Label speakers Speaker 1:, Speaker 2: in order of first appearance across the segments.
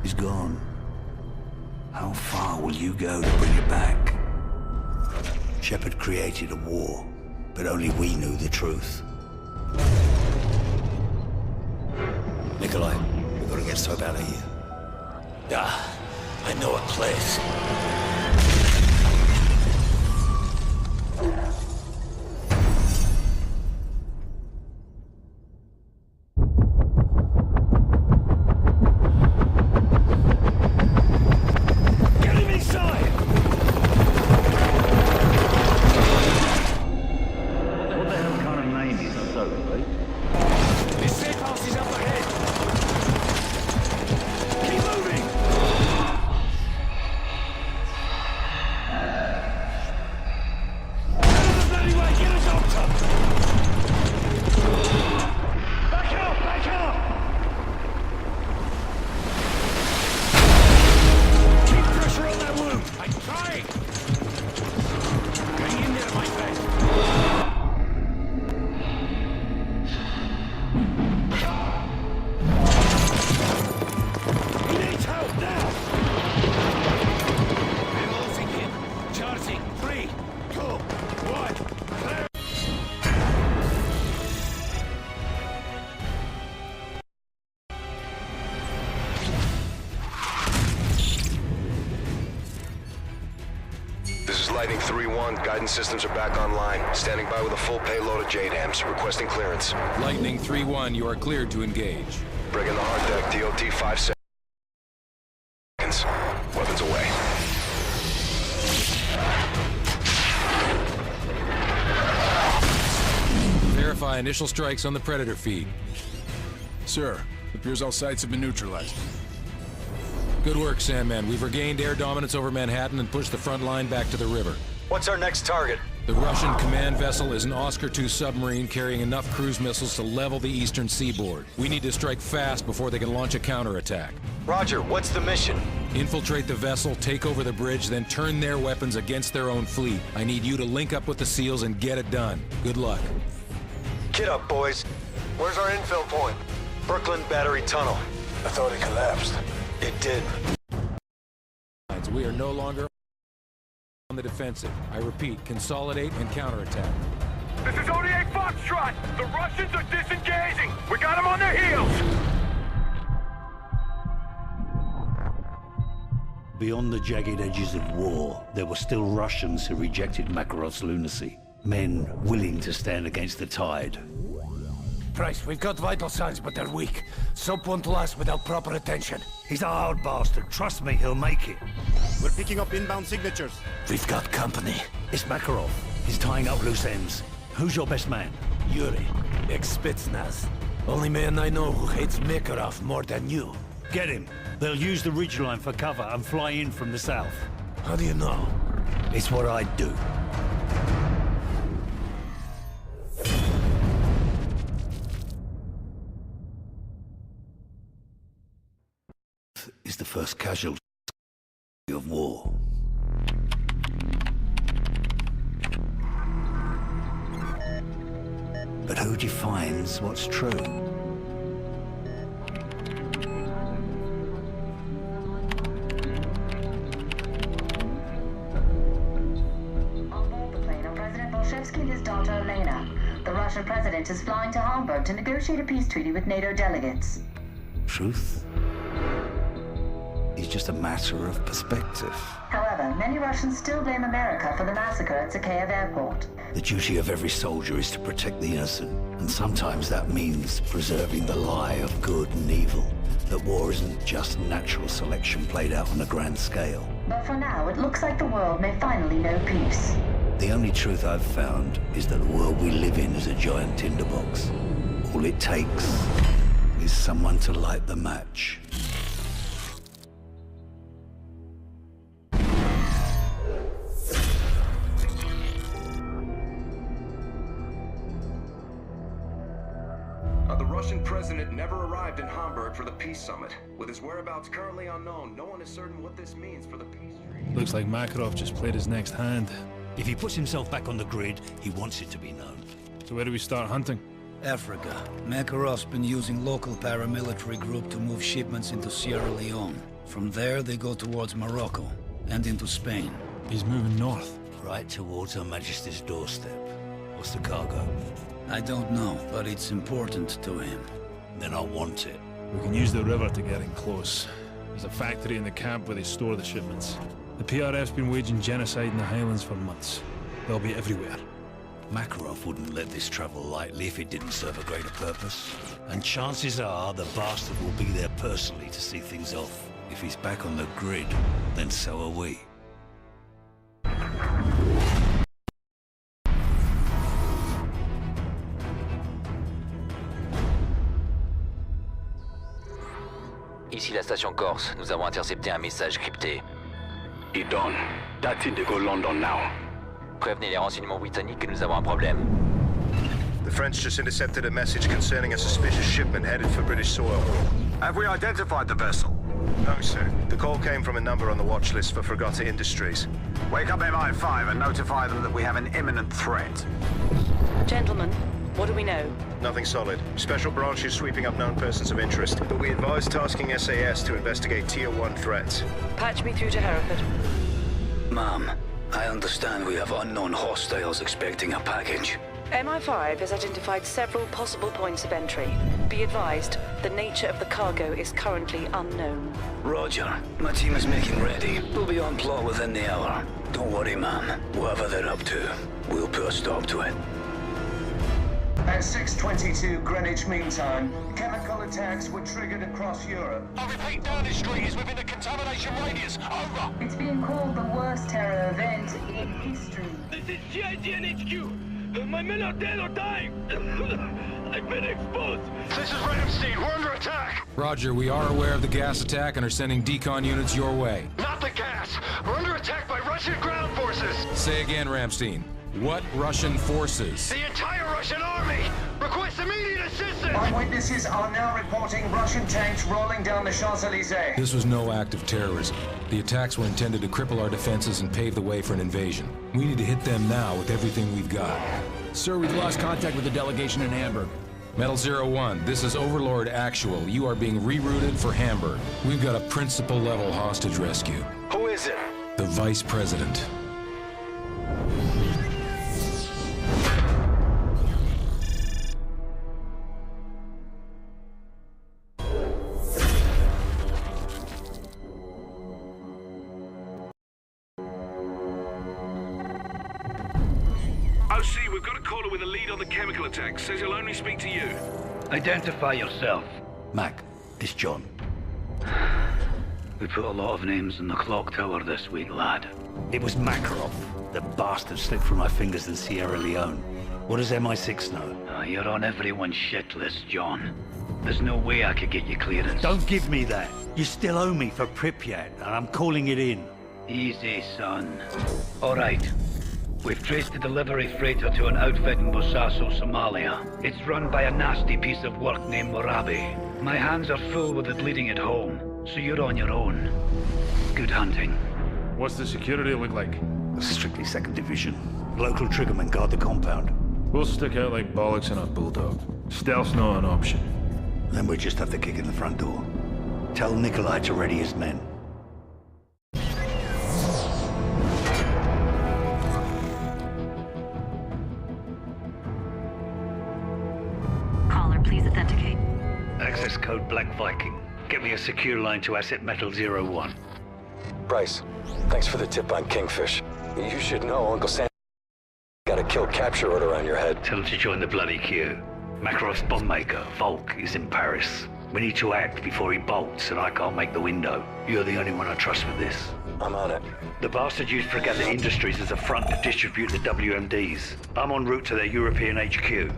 Speaker 1: is gone. How far will you go to bring it back? Shepard created a war, but only we knew the truth. Nikolai, we've got to get Soap out of here.
Speaker 2: Ah, I know a place.
Speaker 3: Lightning 3-1, guidance systems are back online. Standing by with a full payload of JDAMs, requesting clearance.
Speaker 4: Lightning 3-1, you are cleared to engage.
Speaker 3: Bring in the hard deck, DOT 5 seconds. Weapons away.
Speaker 4: Verify initial strikes on the Predator feed.
Speaker 5: Sir, it appears all sites have been neutralized.
Speaker 4: Good work, Sandman. We've regained air dominance over Manhattan and pushed the front line back to the river.
Speaker 2: What's our next target?
Speaker 4: The Russian command vessel is an Oscar II submarine carrying enough cruise missiles to level the eastern seaboard. We need to strike fast before they can launch a counterattack.
Speaker 2: Roger, what's the mission?
Speaker 4: Infiltrate the vessel, take over the bridge, then turn their weapons against their own fleet. I need you to link up with the SEALs and get it done. Good luck.
Speaker 2: Get up, boys. Where's our infill point? Brooklyn Battery Tunnel.
Speaker 5: I thought it collapsed.
Speaker 2: It did.
Speaker 4: We are no longer on the defensive. I repeat, consolidate and counterattack.
Speaker 6: This is ODA Foxtrot! The Russians are disengaging! We got them on their heels!
Speaker 1: Beyond the jagged edges of war, there were still Russians who rejected Makarov's lunacy. Men willing to stand against the tide.
Speaker 7: Price, we've got vital signs, but they're weak. Soap won't last without proper attention.
Speaker 1: He's a hard bastard. Trust me, he'll make it.
Speaker 8: We're picking up inbound signatures.
Speaker 7: We've got company.
Speaker 1: It's Makarov. He's tying up loose ends. Who's your best man?
Speaker 7: Yuri, ex-Spetsnaz. Only man I know who hates Makarov more than you.
Speaker 1: Get him. They'll use the ridgeline for cover and fly in from the south.
Speaker 7: How do you know?
Speaker 1: It's what I'd do. Is the first casualty of war. But who defines what's true?
Speaker 9: On board the plane are President Bolshevsky and his daughter Elena. The Russian president is flying to Hamburg to negotiate a peace treaty with NATO delegates.
Speaker 1: Truth is just a matter of perspective.
Speaker 9: However, many Russians still blame America for the massacre at Zakhaev Airport.
Speaker 1: The duty of every soldier is to protect the innocent, and sometimes that means preserving the lie of good and evil. That war isn't just natural selection played out on a grand scale.
Speaker 9: But for now, it looks like the world may finally know peace.
Speaker 1: The only truth I've found is that the world we live in is a giant tinderbox. All it takes is someone to light the match.
Speaker 3: The Russian president never arrived in Hamburg for the peace summit. With his whereabouts currently unknown, no one is certain what this means for the peace treaty.
Speaker 5: Looks like Makarov just played his next hand.
Speaker 1: If he puts himself back on the grid, he wants it to be known.
Speaker 5: So where do we start hunting?
Speaker 10: Africa. Makarov's been using local paramilitary group to move shipments into Sierra Leone. From there, they go towards Morocco and into Spain.
Speaker 5: He's moving north.
Speaker 1: Right towards Her Majesty's doorstep. What's the cargo?
Speaker 10: I don't know, but it's important to him.
Speaker 1: Then I want it.
Speaker 5: We can use the river to get in close. There's a factory in the camp where they store the shipments. The PRF's been waging genocide in the Highlands for months. They'll be everywhere.
Speaker 1: Makarov wouldn't let this travel lightly if it didn't serve a greater purpose. And chances are the bastard will be there personally to see things off. If he's back on the grid, then so are we.
Speaker 11: Ici la station Corse. Nous avons intercepté un message crypté.
Speaker 6: Idon, that's Indigo London now.
Speaker 11: Prévenez les renseignements britanniques que nous avons un problème.
Speaker 2: The French just intercepted a message concerning a suspicious shipment headed for British soil.
Speaker 6: Have we identified the vessel?
Speaker 2: No, sir. The call came from a number on the watch list for Fregata Industries.
Speaker 6: Wake up MI5 and notify them that we have an imminent threat.
Speaker 12: Gentlemen, what do we know?
Speaker 2: Nothing solid. Special branch is sweeping up known persons of interest, but we advise tasking SAS to investigate Tier 1 threats.
Speaker 12: Patch me through to Hereford.
Speaker 10: Ma'am, I understand we have unknown hostiles expecting a package.
Speaker 12: MI5 has identified several possible points of entry. Be advised, the nature of the cargo is currently unknown.
Speaker 10: Roger. My team is making ready. We'll be on plot within the hour. Don't worry, ma'am. Whatever they're up to, we'll put a stop to it.
Speaker 13: At 6:22 Greenwich Mean Time, chemical attacks were triggered across Europe.
Speaker 6: I repeat, Downing Street is within the contamination radius. Over.
Speaker 9: It's being called the worst terror event in history.
Speaker 6: This is GIGN HQ. My men are dead or dying. I've been exposed. This is Ramstein. We're under attack.
Speaker 4: Roger, we are aware of the gas attack and are sending decon units your way.
Speaker 6: Not the gas. We're under attack by Russian ground forces.
Speaker 4: Say again, Ramstein. What Russian forces?
Speaker 6: The entire Russian army. Request immediate assistance.
Speaker 13: Eyewitnesses are now reporting Russian tanks rolling down the Champs-Élysées.
Speaker 4: This was no act of terrorism. The attacks were intended to cripple our defenses and pave the way for an invasion. We need to hit them now with everything we've got.
Speaker 5: Sir, we've lost contact with the delegation in Hamburg.
Speaker 4: Metal 01, this is Overlord Actual. You are being rerouted for Hamburg. We've got a principal-level hostage rescue.
Speaker 2: Who is it?
Speaker 4: The Vice President.
Speaker 6: OC, we've got a caller with a lead on the chemical attack. Says he'll only speak to you.
Speaker 10: Identify yourself.
Speaker 1: Mac, it's John.
Speaker 10: We put a lot of names in the clock tower this week, lad.
Speaker 1: It was Makarov. The bastard slipped through my fingers in Sierra Leone. What does MI6 know?
Speaker 10: You're on everyone's shit list, John. There's no way I could get you clearance.
Speaker 1: Don't give me that. You still owe me for Pripyat, and I'm calling it in.
Speaker 10: Easy, son. All right. We've traced the delivery freighter to an outfit in Bosaso, Somalia. It's run by a nasty piece of work named Morabi. My hands are full with it leading it home, so you're on your own. Good hunting.
Speaker 5: What's the security look like?
Speaker 1: Strictly 2nd Division. Local triggermen guard the compound.
Speaker 5: We'll stick out like bollocks in a bulldog. Stealth's not an option.
Speaker 1: Then we just have to kick in the front door. Tell Nikolai to ready his men.
Speaker 12: Caller, please authenticate.
Speaker 10: Access code Black Viking. Get me a secure line to Asset Metal 01.
Speaker 2: Bryce, thanks for the tip on Kingfish. You should know Uncle Sam got a kill capture order on your head.
Speaker 10: Tell him to join the bloody queue. Makarov's bomb maker, Volk, is in Paris. We need to act before he bolts, and I can't make the window. You're the only one I trust with this.
Speaker 2: I'm on it.
Speaker 10: The bastard used Fregata Industries as a front to distribute the WMDs. I'm en route to their European HQ.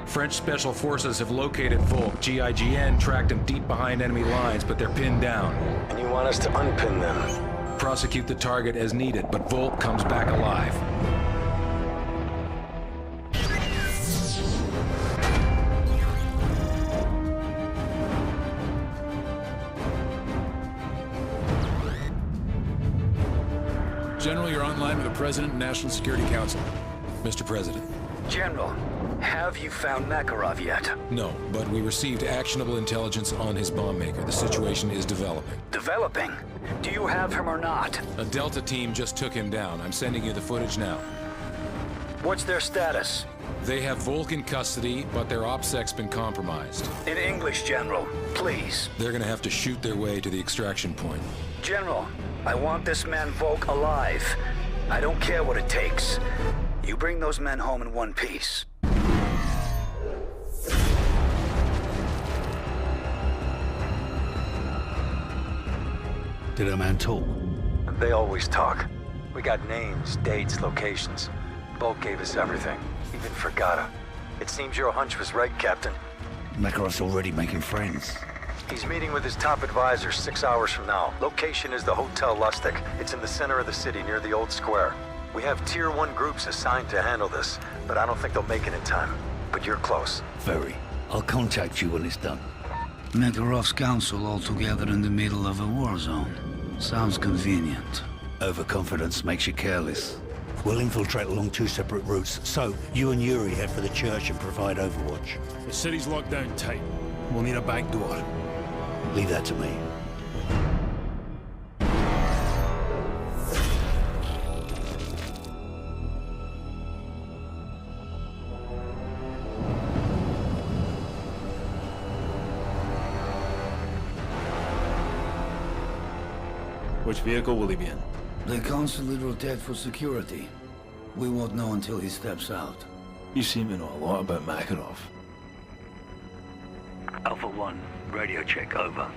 Speaker 4: French Special Forces have located Volk. GIGN tracked him deep behind enemy lines, but they're pinned down.
Speaker 2: And you want us to unpin them?
Speaker 4: Prosecute the target as needed, but Volk comes back alive.
Speaker 5: General, you're online with the President and National Security Council.
Speaker 4: Mr. President,
Speaker 10: General, have you found Makarov yet?
Speaker 4: No, but we received actionable intelligence on his bomb maker. The situation is developing.
Speaker 10: Developing? Do you have him or not?
Speaker 4: A Delta team just took him down. I'm sending you the footage now.
Speaker 10: What's their status?
Speaker 4: They have Volk in custody, but their OPSEC's been compromised.
Speaker 10: In English, General, please.
Speaker 4: They're gonna have to shoot their way to the extraction point.
Speaker 10: General, I want this man Volk alive. I don't care what it takes. You bring those men home in one piece.
Speaker 1: Did our man talk?
Speaker 2: They always talk. We got names, dates, locations. Volk gave us everything, even Fragata. It seems your hunch was right, Captain.
Speaker 1: Makarov's already making friends.
Speaker 2: He's meeting with his top advisor 6 hours from now. Location is the Hotel Lustig. It's in the center of the city, near the old square. We have Tier 1 groups assigned to handle this, but I don't think they'll make it in time. But you're close.
Speaker 1: Very. I'll contact you when it's done.
Speaker 14: Makarov's council all together in the middle of a war zone. Sounds convenient.
Speaker 1: Overconfidence makes you careless. We'll infiltrate along 2 separate routes, so you and Yuri head for the church and provide overwatch.
Speaker 5: The city's locked down tight. We'll need a back door.
Speaker 1: Leave that to me.
Speaker 5: Which vehicle will he be in?
Speaker 14: The council will rotate for security. We won't know until he steps out.
Speaker 5: You seem to know a lot about Makarov.
Speaker 10: Alpha 1, radio check over.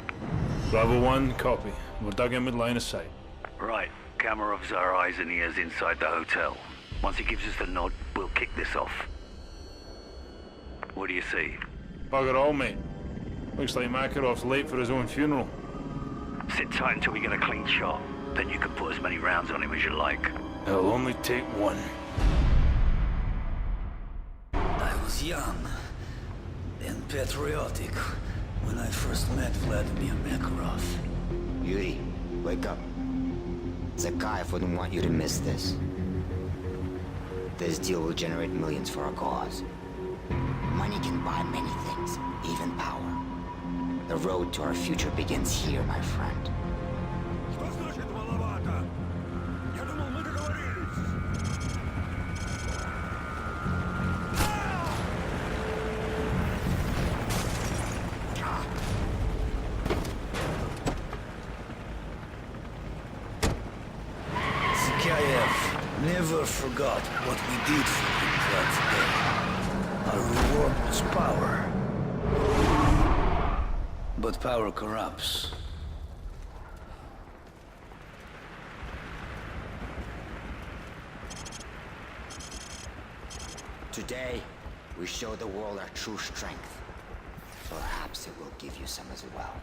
Speaker 5: Bravo 1, copy. We're dug in with line of sight.
Speaker 10: Right, Kamarov's our eyes and ears inside the hotel. Once he gives us the nod, we'll kick this off. What do you see?
Speaker 5: Bugger all, mate. Looks like Makarov's late for his own funeral.
Speaker 10: Sit tight until we get a clean shot. Then you can put as many rounds on him as you like.
Speaker 5: It'll only take one.
Speaker 14: I was young and patriotic when I first met Vladimir Makarov.
Speaker 15: Yuri, wake up. Zakhaev wouldn't want you to miss this. This deal will generate millions for our cause. Money can buy many things, even power. The road to our future begins here, my friend.
Speaker 14: Zakhaev never forgot what we did for him that day. Our reward was power. But power corrupts.
Speaker 15: Today, we show the world our true strength. Perhaps it will give you some as well.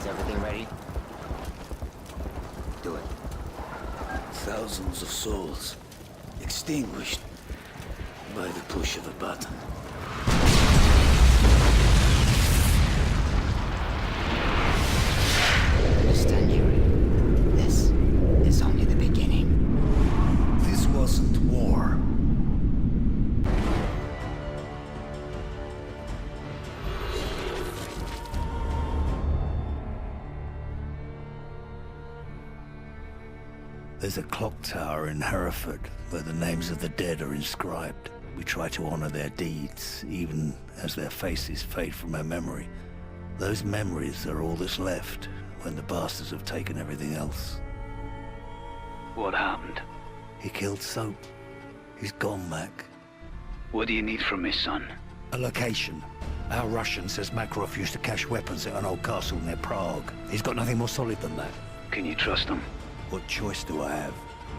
Speaker 15: Everything ready? Do it.
Speaker 14: Thousands of souls extinguished by the push of a button.
Speaker 15: Understand, Yuri. This is only the beginning.
Speaker 14: This wasn't war.
Speaker 1: There's a clock tower in Hereford where the names of the dead are inscribed. We try to honor their deeds, even as their faces fade from our memory. Those memories are all that's left when the bastards have taken everything else.
Speaker 10: What happened?
Speaker 1: He killed Soap. He's gone, Mac.
Speaker 10: What do you need from me, son?
Speaker 1: A location. Our Russian says Makarov used to cache weapons at an old castle near Prague. He's got nothing more solid than that.
Speaker 10: Can you trust him?
Speaker 1: What choice do I have?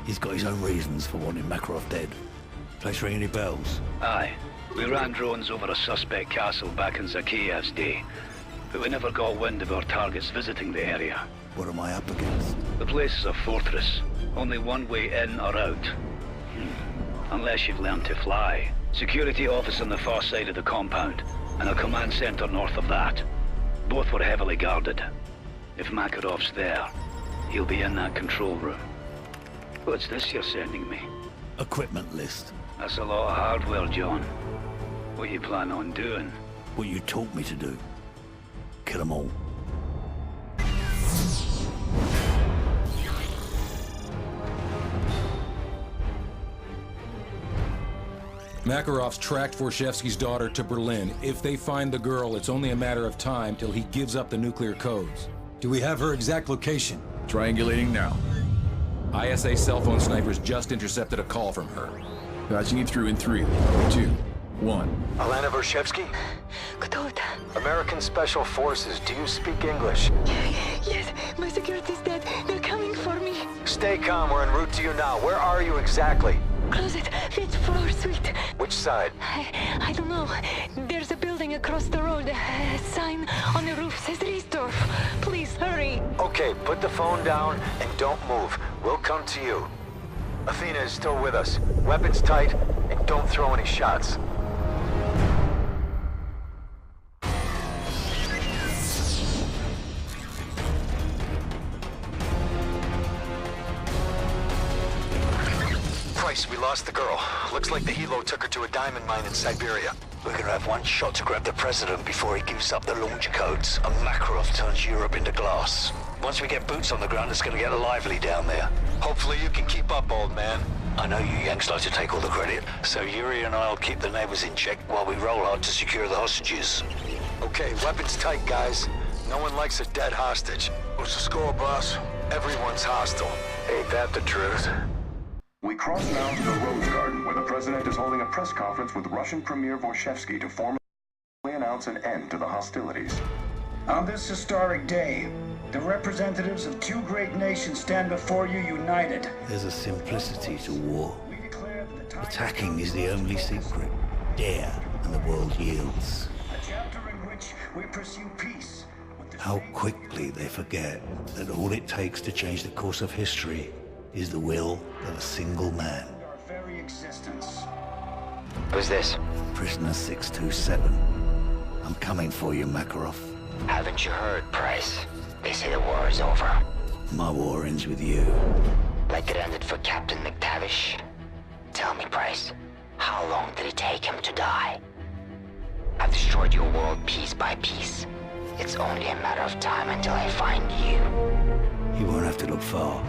Speaker 1: He's got his own reasons for wanting Makarov dead. Place ring any bells?
Speaker 10: Aye. We ran drones over a suspect castle back in Zakhaev's day. but we never got wind of our targets visiting the area.
Speaker 1: What am I up against?
Speaker 10: The place is a fortress. Only one way in or out. Unless you've learned to fly. Security office on the far side of the compound, and a command center north of that. Both were heavily guarded. If Makarov's there, he'll be in that control room. What's this you're sending me?
Speaker 1: Equipment list.
Speaker 10: That's a lot of hardware, John. What you plan on doing?
Speaker 1: What you taught me to do. Kill them all.
Speaker 4: Makarov's tracked Vorshevsky's daughter to Berlin. If they find the girl, it's only a matter of time till he gives up the nuclear codes.
Speaker 16: Do we have her exact location?
Speaker 17: Triangulating now.
Speaker 4: ISA cell phone snipers just intercepted a call from her.
Speaker 17: Patching you through in 3, 2, 1.
Speaker 2: Alana Vorshevsky? American Special Forces, do you speak English?
Speaker 18: Yes, my security's dead. They're coming for me.
Speaker 2: Stay calm, we're en route to you now. Where are you exactly?
Speaker 18: Closet, 5th floor suite.
Speaker 2: Which side?
Speaker 18: I don't know. There's a building across the road. A sign on the roof says Riesdorf. Please, hurry.
Speaker 2: Okay, put the phone down and don't move. We'll come to you. Athena is still with us. Weapons tight, and don't throw any shots. Price, we lost the girl. Looks like the helo took her to a diamond mine in Siberia.
Speaker 1: We're gonna have one shot to grab the president before he gives up the launch codes, and Makarov turns Europe into glass. Once we get boots on the ground, it's gonna get lively down there.
Speaker 2: Hopefully you can keep up, old man.
Speaker 1: I know you Yanks like to take all the credit, so Yuri and I'll keep the neighbors in check while we roll hard to secure the hostages.
Speaker 2: Okay, weapons tight, guys. No one likes a dead hostage. What's the score, boss? Everyone's hostile. Ain't that the truth?
Speaker 3: We cross now to the Rose Garden, where the president is holding a press conference with Russian Premier Vorshevsky to formally announce an end to the hostilities.
Speaker 19: On this historic day, the representatives of two great nations stand before you united.
Speaker 1: There's a simplicity to war. Attacking is the only secret. Dare, and the world yields.
Speaker 19: A chapter in which we pursue peace.
Speaker 1: How quickly they forget that all it takes to change the course of history is the will of a single man.
Speaker 19: Our very existence.
Speaker 15: Who's this?
Speaker 1: Prisoner 627. I'm coming for you, Makarov.
Speaker 15: Haven't you heard, Price? They say the war is over.
Speaker 1: My war ends with you.
Speaker 15: Like it ended for Captain McTavish. Tell me, Price, how long did it take him to die? I've destroyed your world piece by piece. It's only a matter of time until I find you.
Speaker 1: You won't have to look far.